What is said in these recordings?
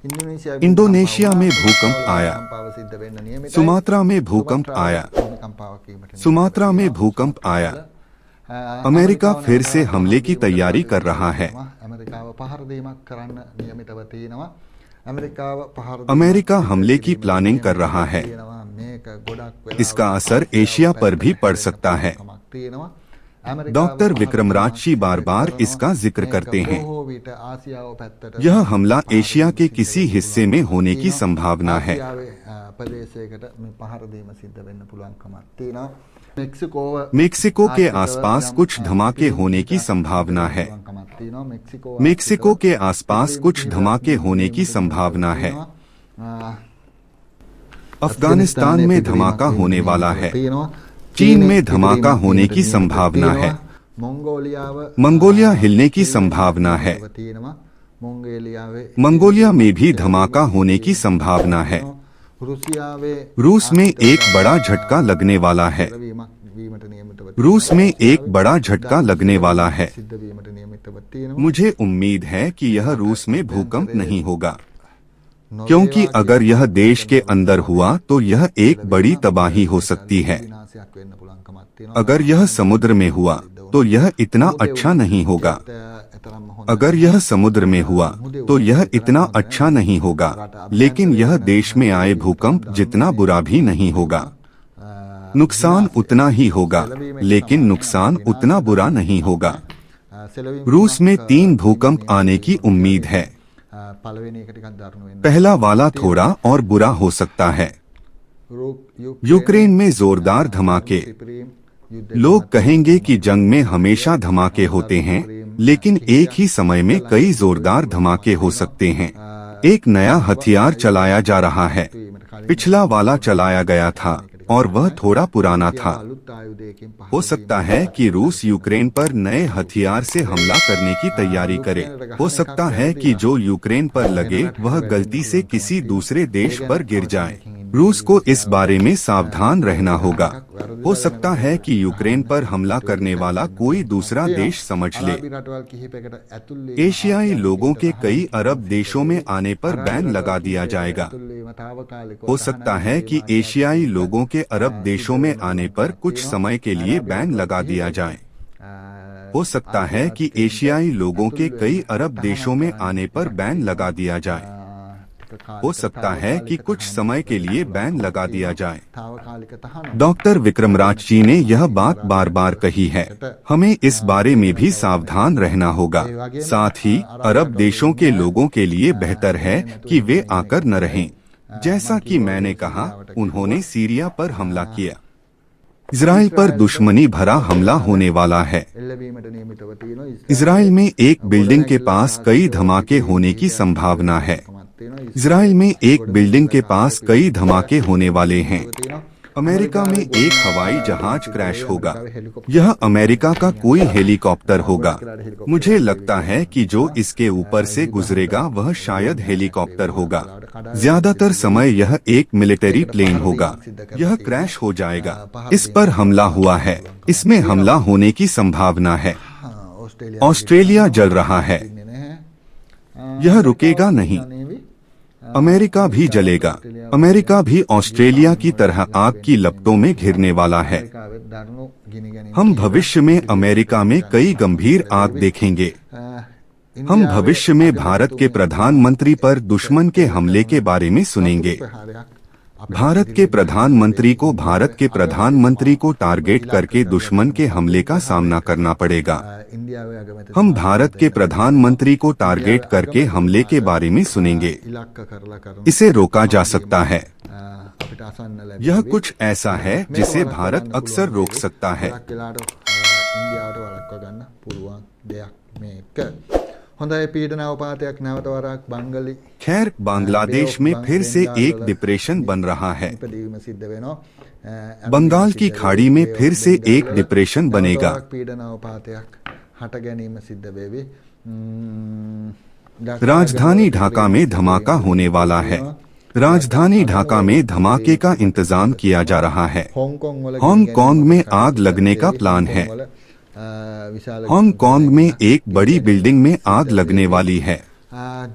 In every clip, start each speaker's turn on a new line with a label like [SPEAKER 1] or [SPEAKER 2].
[SPEAKER 1] Indonesia में भूकंप आया। सुमात्रा में भूकंप आया। सुमात्रा में भूकंप आया। अमेरिका फिर से हमले की तैयारी कर रहा है। अमेरिका हमले की प्लानिंग कर रहा है। इसका असर एशिया पर भी पड़ सकता है। डॉक्टर विक्रमराज बार बार इसका जिक्र करते हैं। यह हमला एशिया के किसी हिस्से में होने की संभावना है। मेक्सिको के आसपास कुछ धमाके होने की संभावना है। मेक्सिको के आसपास कुछ धमाके होने की संभावना है। अफगानिस्तान में धमाका होने वाला है। चीन में धमाका होने की संभावना है। मंगोलिया हिलने की संभावना है। मंगोलिया में भी धमाका होने की संभावना है। रूस में एक बड़ा झटका लगने वाला है। रूस में एक बड़ा झटका लगने वाला है। मुझे उम्मीद है कि यह रूस में भूकंप नहीं होगा, क्योंकि अगर यह देश के अंदर हुआ तो यह एक बड़ी तबाही हो सकती है। अगर यह समुद्र में हुआ तो यह इतना अच्छा नहीं होगा। अगर यह समुद्र में हुआ तो यह इतना अच्छा नहीं होगा, लेकिन यह देश में आए भूकंप जितना बुरा भी नहीं होगा। नुकसान उतना ही होगा, लेकिन नुकसान उतना बुरा नहीं होगा। रूस में 3 भूकंप आने की उम्मीद है। पहला वाला थोड़ा और बुरा हो सकता है। यूक्रेन में जोरदार धमाके। लोग कहेंगे कि जंग में हमेशा धमाके होते हैं, लेकिन एक ही समय में कई जोरदार धमाके हो सकते हैं। एक नया हथियार चलाया जा रहा है। पिछला वाला चलाया गया था और वह थोड़ा पुराना था। हो सकता है कि रूस यूक्रेन पर नए हथियार से हमला करने की तैयारी करे। हो सकता है कि जो यूक्रेन पर लगे वह गलती से किसी दूसरे देश पर गिर जाए। रूस को इस बारे में सावधान रहना होगा। हो सकता है कि यूक्रेन पर हमला करने वाला कोई दूसरा देश समझ ले। एशियाई लोगों के कई अरब देशों में आने पर बैन लगा दिया जाएगा। हो सकता है कि एशियाई लोगों के अरब देशों में आने पर कुछ समय के लिए बैन लगा दिया जाए। हो सकता है कि एशियाई लोगों के कई अरब देशों में आने पर बैन लगा दिया जाए। हो सकता है कि कुछ समय के लिए बैन लगा दिया जाए। डॉक्टर विक्रमराज जी ने यह बात बार बार कही है। हमें इस बारे में भी सावधान रहना होगा। साथ ही अरब देशों के लोगों के लिए बेहतर है कि वे आकर न रहें। जैसा कि मैंने कहा, उन्होंने सीरिया पर हमला किया। इजराइल पर दुश्मनी भरा हमला होने वाला है। इजराइल में एक बिल्डिंग के पास कई धमाके होने की संभावना है। इजराइल में एक बिल्डिंग के पास कई धमाके होने वाले हैं। अमेरिका में एक हवाई जहाज क्रैश होगा। यह अमेरिका का कोई हेलीकॉप्टर होगा। मुझे लगता है कि जो इसके ऊपर से गुजरेगा वह शायद हेलीकॉप्टर होगा। ज्यादातर समय यह एक मिलिट्री प्लेन होगा। यह क्रैश हो जाएगा। इस पर हमला हुआ है। इसमें हमला होने की संभावना है। ऑस्ट्रेलिया जल रहा है। यह रुकेगा नहीं। अमेरिका भी जलेगा। अमेरिका भी ऑस्ट्रेलिया की तरह आग की लपटों में घिरने वाला है। हम भविष्य में अमेरिका में कई गंभीर आग देखेंगे। हम भविष्य में भारत के प्रधानमंत्री पर दुश्मन के हमले के बारे में सुनेंगे। भारत के प्रधानमंत्री को टारगेट करके दुश्मन के हमले का सामना करना पड़ेगा। हम भारत के प्रधानमंत्री को टारगेट करके हमले के बारे में सुनेंगे। इसे रोका जा सकता है। यह कुछ ऐसा है जिसे भारत अक्सर रोक सकता है। खैर, बांग्लादेश में फिर से एक डिप्रेशन बन रहा है। बंगाल की खाड़ी में फिर से एक डिप्रेशन बनेगा। राजधानी ढाका में धमाका होने वाला है। राजधानी ढाका में धमाके का इंतजाम किया जा रहा है। हांगकांग में आग लगने का प्लान है। हांगकांग में एक बड़ी बिल्डिंग में आग लगने वाली है।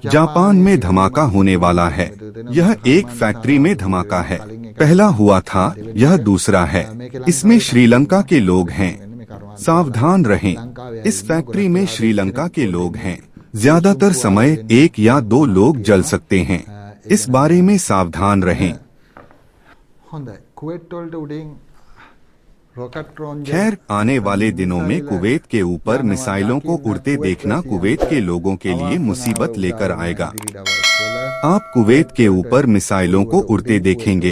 [SPEAKER 1] जापान में धमाका होने वाला है। यह एक फैक्ट्री में धमाका है। पहला हुआ था, यह दूसरा है। इसमें श्रीलंका के लोग हैं। सावधान रहें, इस फैक्ट्री में श्रीलंका के लोग हैं। ज्यादातर समय 1 या 2 लोग जल सकते हैं। इस बारे में सावधान रहें। खैर, आने वाले दिनों में कुवैत के ऊपर मिसाइलों को उड़ते देखना कुवैत के लोगों के लिए मुसीबत लेकर आएगा। आप कुवैत के ऊपर मिसाइलों को उड़ते देखेंगे।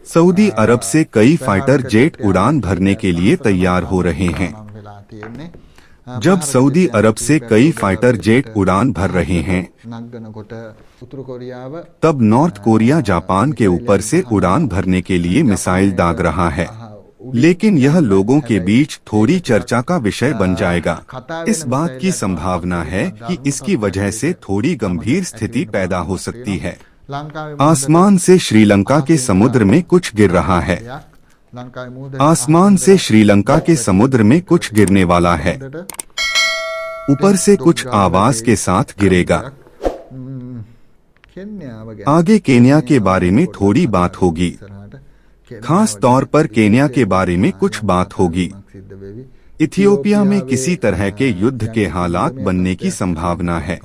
[SPEAKER 1] सऊदी अरब से कई फाइटर जेट उड़ान भरने के लिए तैयार हो रहे हैं। जब सऊदी अरब से कई फाइटर जेट उड़ान भर रहे हैं, तब नॉर्थ कोरिया जापान के ऊपर से उड़ान भरने के लिए मिसाइल दाग रहा है। लेकिन यह लोगों के बीच थोड़ी चर्चा का विषय बन जाएगा। इस बात की संभावना है कि इसकी वजह से थोड़ी गंभीर स्थिति पैदा हो सकती है। आसमान से श्रीलंका के समुद्र में कुछ गिर रहा है। आसमान से श्रीलंका के समुद्र में कुछ गिरने वाला है। ऊपर से कुछ आवाज के साथ गिरेगा। आगे केन्या के बारे में थोड़ी बात होगी। खास तौर पर केन्या के बारे में कुछ बात होगी। इथियोपिया में किसी तरह के युद्ध के हालात बनने की संभावना है।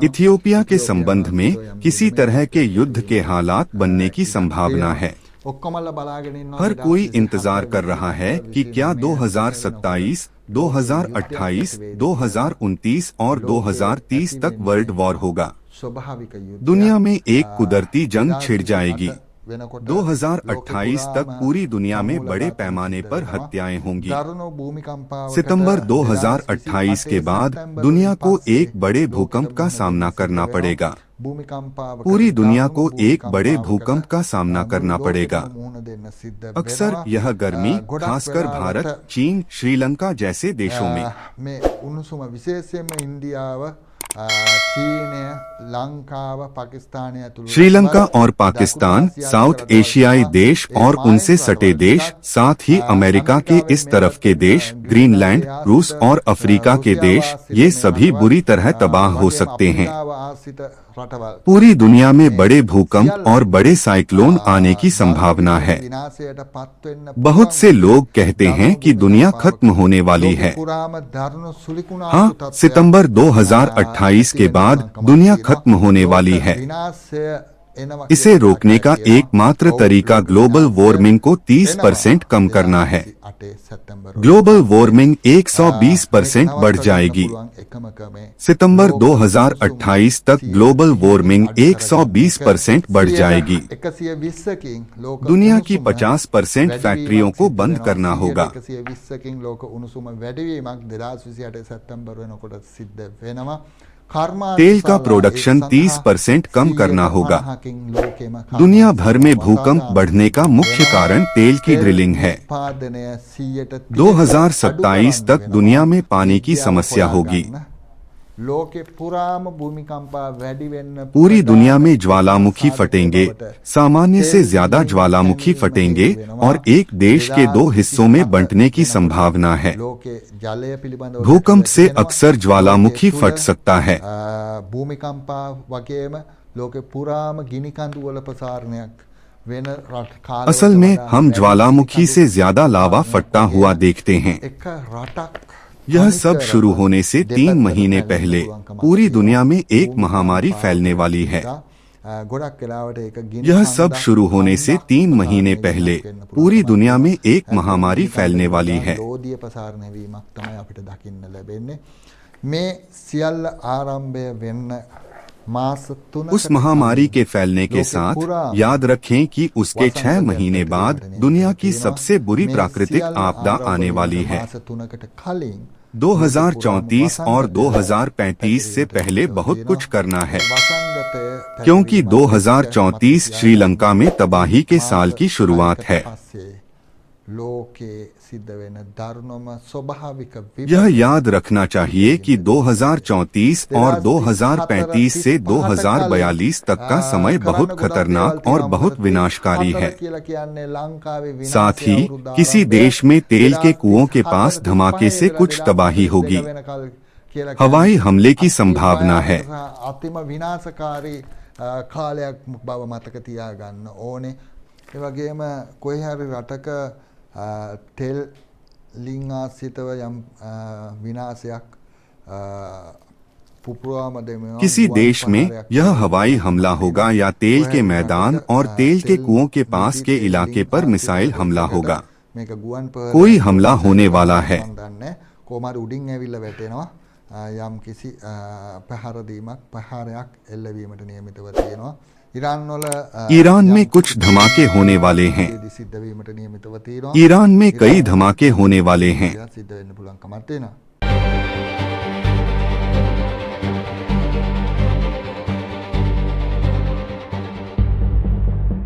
[SPEAKER 1] इथियोपिया के संबंध में किसी तरह के युद्ध के हालात बनने की संभावना है। हर कोई इंतजार कर रहा है कि क्या 2027, 2028, 2029 और 2030 तक वर्ल्ड वॉर होगा। दुनिया में एक कुदरती जंग छिड़ जाएगी। 2028 तक पूरी दुनिया में बड़े पैमाने पर हत्याएं होंगी। सितंबर 2028 के बाद दुनिया को एक बड़े भूकंप का सामना करना पड़ेगा। पूरी दुनिया को एक बड़े भूकंप का सामना करना पड़ेगा। अक्सर यह गर्मी खासकर भारत, चीन, श्रीलंका जैसे देशों में श्रीलंका और पाकिस्तान, साउथ एशियाई देश और उनसे सटे देश, साथ ही अमेरिका के इस तरफ के देश, ग्रीनलैंड, रूस और अफ्रीका के देश, ये सभी बुरी तरह तबाह हो सकते हैं। पूरी दुनिया में बड़े भूकंप और बड़े साइक्लोन आने की संभावना है। बहुत से लोग कहते हैं कि दुनिया खत्म होने वाली है। हाँ, सितंबर 2028 के बाद दुनिया खत्म होने वाली है। इसे रोकने का एकमात्र तरीका ग्लोबल वार्मिंग को 30% कम करना है। ग्लोबल वार्मिंग 120% बढ़ जाएगी। सितंबर 2028 तक ग्लोबल वार्मिंग 120% बढ़ जाएगी। दुनिया की 50% फैक्ट्रियों को बंद करना होगा। तेल का प्रोडक्शन 30% कम करना होगा। दुनिया भर में भूकंप बढ़ने का मुख्य कारण तेल की ड्रिलिंग है। 2027 तक दुनिया में पानी की समस्या होगी। पूरी दुनिया में ज्वालामुखी फटेंगे, सामान्य से ज्यादा ज्वालामुखी फटेंगे और एक देश के 2 हिस्सों में बंटने की संभावना है। भूकंप से अक्सर ज्वालामुखी फट सकता है। असल में हम ज्वालामुखी से ज्यादा लावा फटता हुआ देखते हैं। यह सब शुरू होने से 3 महीने पहले पूरी दुनिया में एक महामारी फैलने वाली है। यह सब शुरू होने से 3 महीने पहले पूरी दुनिया में एक महामारी फैलने वाली है। उस महामारी के फैलने के साथ याद रखें कि उसके 6 महीने बाद दुनिया की सबसे बुरी प्राकृतिक आपदा आने वाली है। 2034 और 2035 से पहले बहुत कुछ करना है, क्योंकि 2034 श्रीलंका में तबाही के साल की शुरुआत है।
[SPEAKER 2] ලෝකේ සිද්ධ වෙන දරුණුම ස්වභාවික
[SPEAKER 1] यह याद रखना चाहिए कि 2034 और 2035 से 2042 तक का समय बहुत खतरनाक और बहुत विनाशकारी है। साथ ही किसी देश में तेल के कुओं के पास धमाके से कुछ तबाही होगी। हवाई हमले की संभावना है।
[SPEAKER 2] අතිම විනාශකාරී කාලයක් බව මතක තියාගන්න ඕනේ. ඒ වගේම කොහේ හරි රටක තෙල් ලිං ආශ්‍රිතව යම් විනාශයක් පුපුරාම දෙමෙනවා.
[SPEAKER 1] किसी देश में यह हवाई हमला होगा या तेल के मैदान और तेल के कुओं के पास के इलाके पर मिसाइल हमला होगा। कोई हमला होने वाला है।
[SPEAKER 2] කොමාර උඩින් ඇවිල්ලා වැටෙනවා. යම් කිසි පහර දීමක් පහරයක් එල්ලවීමට නියමිතව තියෙනවා.
[SPEAKER 1] ईरान में कुछ धमाके होने वाले हैं।
[SPEAKER 2] සිද්ධ වීමට නියමිතව තියෙනවා.
[SPEAKER 1] ईरान में कई धमाके होने वाले हैं।
[SPEAKER 2] සිද්ධ වෙන්න පුළුවන්කමක් තියෙනවා.